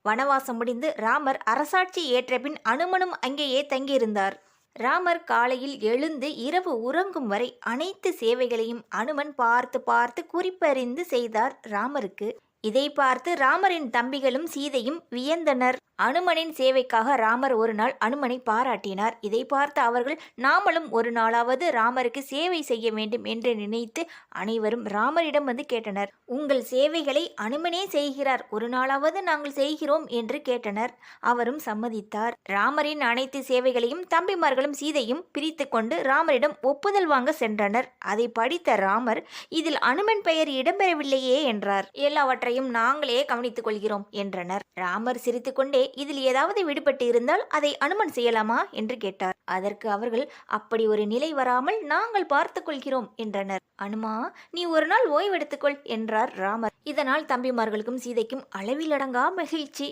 வனவாசம் முடிந்து ராமர் அரசாட்சி ஏற்றபின் அனுமனும் அங்கேயே தங்கியிருந்தார். ராமர் காலையில் எழுந்து இரவு உறங்கும் வரை அனைத்து சேவைகளையும் அனுமன் பார்த்து பார்த்து குறிப்பறிந்து செய்தார் ராமருக்கு. இதை பார்த்து ராமரின் தம்பிகளும் சீதையும் வியந்தனர். அனுமனின் சேவைக்காக ராமர் ஒரு நாள் அனுமனை பாராட்டினார். இதை பார்த்து அவர்கள் நாமளும் ஒரு நாளாவது ராமருக்கு சேவை செய்ய வேண்டும் என்று நினைத்து அனைவரும் ராமரிடம் வந்து கேட்டனர். உங்கள் சேவைகளை அனுமனே செய்கிறார், ஒரு நாளாவது நாங்கள் செய்கிறோம் என்று கேட்டனர். அவரும் சம்மதித்தார். ராமரின் அனைத்து சேவைகளையும் தம்பிமார்களும் சீதையும் பிரித்து கொண்டு ராமரிடம் ஒப்புதல் வாங்க சென்றனர். அதை படித்த ராமர், இதில் அனுமன் பெயர் இடம்பெறவில்லையே என்றார். எல்லாவற்றையும் நாங்களே கவனித்துக் கொள்கிறோம் என்றனர். ராமர் சிரித்துக்கொண்டே, இதில் ஏதாவது விடுபட்டு இருந்தால் அதை அனுமன் செய்யலாமா என்று கேட்டார். அதற்கு அவர்கள், அப்படி ஒரு நிலை வராமல் நாங்கள் பார்த்துக் கொள்கிறோம் என்றனர். அனுமா, நீ ஒரு நாள் ஓய்வெடுத்துக்கொள் என்றார் ராமர். இதனால் தம்பிமார்களுக்கும் சீதைக்கும் அளவிலடங்கா மகிழ்ச்சி.